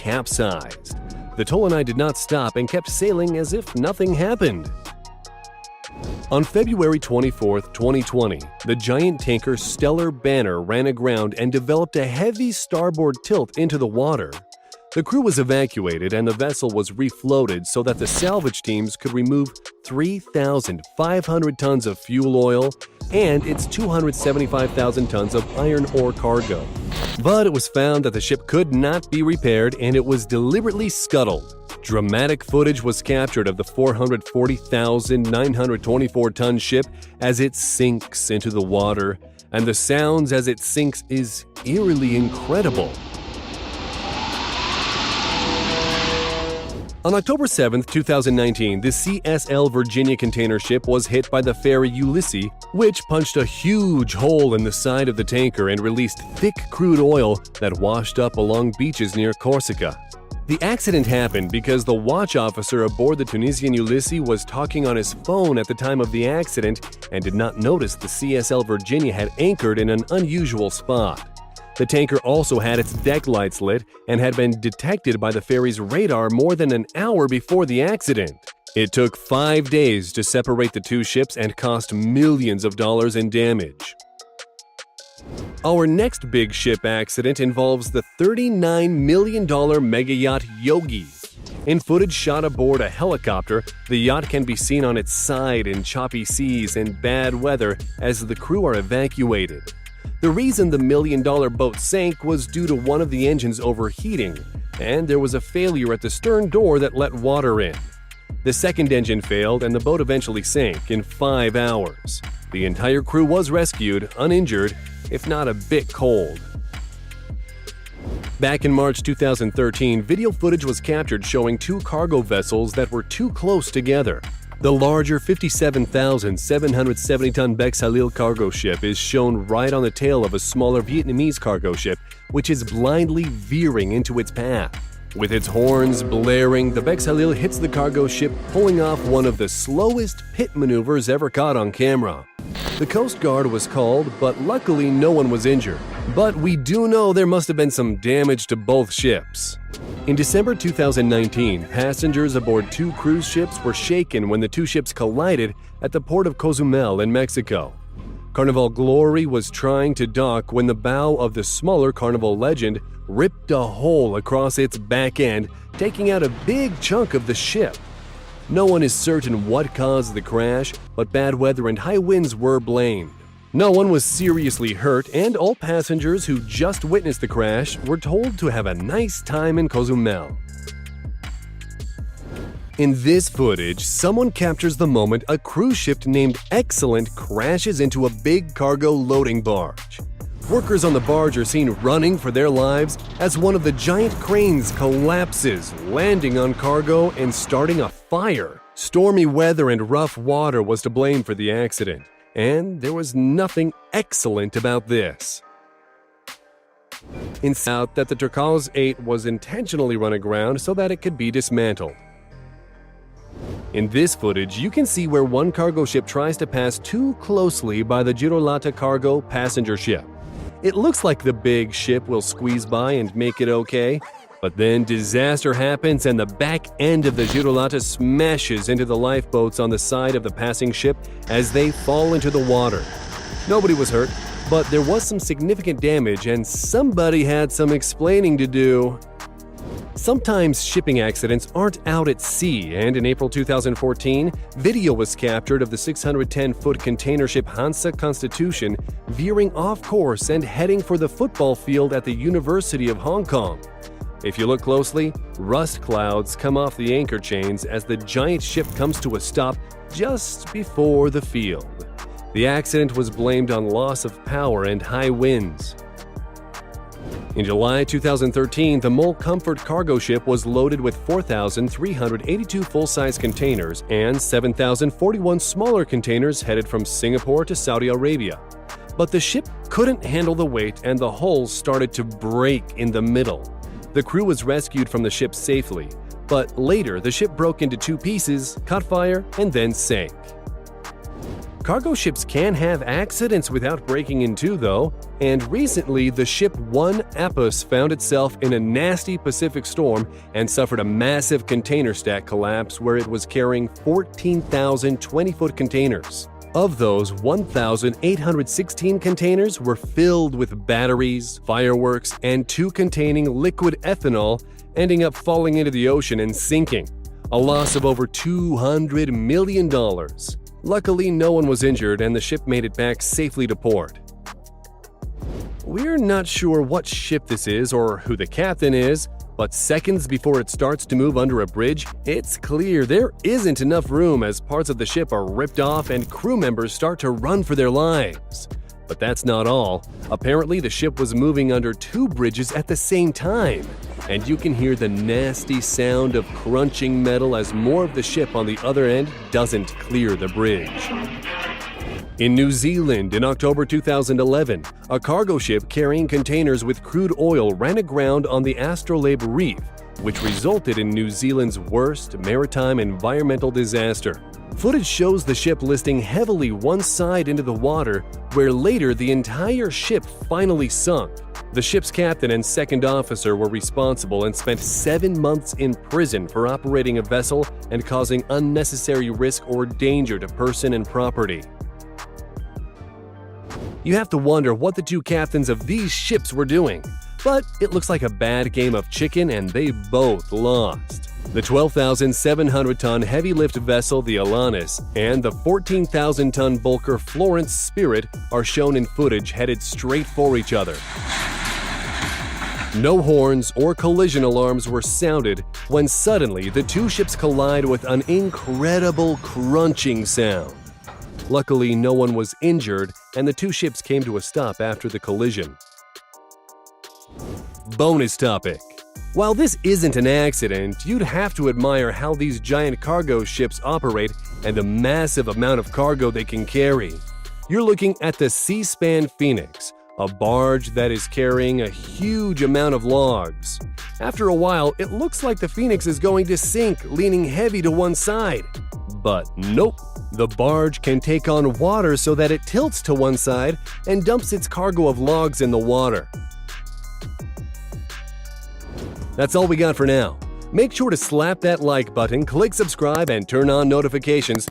capsized. The Tolonai did not stop and kept sailing as if nothing happened. On February 24, 2020, the giant tanker Stellar Banner ran aground and developed a heavy starboard tilt into the water. The crew was evacuated and the vessel was refloated so that the salvage teams could remove 3,500 tons of fuel oil and its 275,000 tons of iron ore cargo. But it was found that the ship could not be repaired and it was deliberately scuttled. Dramatic footage was captured of the 440,924-ton ship as it sinks into the water, and the sounds as it sinks is eerily incredible. On October 7, 2019, the CSL Virginia container ship was hit by the ferry Ulysses, which punched a huge hole in the side of the tanker and released thick crude oil that washed up along beaches near Corsica. The accident happened because the watch officer aboard the Tunisian Ulysses was talking on his phone at the time of the accident and did not notice the CSL Virginia had anchored in an unusual spot. The tanker also had its deck lights lit and had been detected by the ferry's radar more than an hour before the accident. It took 5 days to separate the two ships and cost millions of dollars in damage. Our next big ship accident involves the $39 million mega yacht Yogi. In footage shot aboard a helicopter, the yacht can be seen on its side in choppy seas and bad weather as the crew are evacuated. The reason the $1 million boat sank was due to one of the engines overheating, and there was a failure at the stern door that let water in. The second engine failed and the boat eventually sank in 5 hours. The entire crew was rescued, uninjured, if not a bit cold. Back in March 2013, video footage was captured showing two cargo vessels that were too close together. The larger 57,770-ton Bexalil cargo ship is shown right on the tail of a smaller Vietnamese cargo ship, which is blindly veering into its path. With its horns blaring, the Bexalil hits the cargo ship, pulling off one of the slowest pit maneuvers ever caught on camera. The Coast Guard was called, but luckily no one was injured. But we do know there must have been some damage to both ships. In December 2019, passengers aboard two cruise ships were shaken when the two ships collided at the port of Cozumel in Mexico. Carnival Glory was trying to dock when the bow of the smaller Carnival Legend ripped a hole across its back end, taking out a big chunk of the ship. No one is certain what caused the crash, but bad weather and high winds were blamed. No one was seriously hurt, and all passengers who just witnessed the crash were told to have a nice time in Cozumel. In this footage, someone captures the moment a cruise ship named Excellent crashes into a big cargo loading barge. Workers on the barge are seen running for their lives as one of the giant cranes collapses, landing on cargo and starting a fire. Stormy weather and rough water was to blame for the accident, and there was nothing excellent about this. It's out that the Turcos 8 was intentionally run aground so that it could be dismantled. In this footage, you can see where one cargo ship tries to pass too closely by the Girolata cargo passenger ship. It looks like the big ship will squeeze by and make it okay, but then disaster happens and the back end of the Girolata smashes into the lifeboats on the side of the passing ship as they fall into the water. Nobody was hurt, but there was some significant damage and somebody had some explaining to do. Sometimes shipping accidents aren't out at sea, and in April 2014, video was captured of the 610-foot container ship Hansa Constitution veering off course and heading for the football field at the University of Hong Kong. If you look closely, rust clouds come off the anchor chains as the giant ship comes to a stop just before the field. The accident was blamed on loss of power and high winds. In July 2013, the Mole Comfort cargo ship was loaded with 4,382 full-size containers and 7,041 smaller containers headed from Singapore to Saudi Arabia. But the ship couldn't handle the weight and the hull started to break in the middle. The crew was rescued from the ship safely, but later the ship broke into two pieces, caught fire, and then sank. Cargo ships can have accidents without breaking in two, though, and recently the ship 1 Apus found itself in a nasty Pacific storm and suffered a massive container stack collapse where it was carrying 14,000 20-foot containers. Of those, 1,816 containers were filled with batteries, fireworks, and 2 containing liquid ethanol, ending up falling into the ocean and sinking. A loss of over $200 million. Luckily, no one was injured and the ship made it back safely to port. We're not sure what ship this is or who the captain is, but seconds before it starts to move under a bridge, it's clear there isn't enough room as parts of the ship are ripped off and crew members start to run for their lives. But that's not all. Apparently, the ship was moving under 2 bridges at the same time, and you can hear the nasty sound of crunching metal as more of the ship on the other end doesn't clear the bridge. In New Zealand in October 2011, a cargo ship carrying containers with crude oil ran aground on the Astrolabe Reef, which resulted in New Zealand's worst maritime environmental disaster. Footage shows the ship listing heavily one side into the water, where later the entire ship finally sunk. The ship's captain and second officer were responsible and spent 7 months in prison for operating a vessel and causing unnecessary risk or danger to person and property. You have to wonder what the 2 captains of these ships were doing, but it looks like a bad game of chicken and they both lost. The 12,700-ton heavy-lift vessel the Alanis and the 14,000-ton bulker Florence Spirit are shown in footage headed straight for each other. No horns or collision alarms were sounded when suddenly the 2 ships collide with an incredible crunching sound. Luckily, no one was injured and the 2 ships came to a stop after the collision. Bonus topic. While this isn't an accident, you'd have to admire how these giant cargo ships operate and the massive amount of cargo they can carry. You're looking at the Seaspan Phoenix, a barge that is carrying a huge amount of logs. After a while, it looks like the Phoenix is going to sink, leaning heavy to one side. But nope, the barge can take on water so that it tilts to one side and dumps its cargo of logs in the water. That's all we got for now. Make sure to slap that like button, click subscribe, and turn on notifications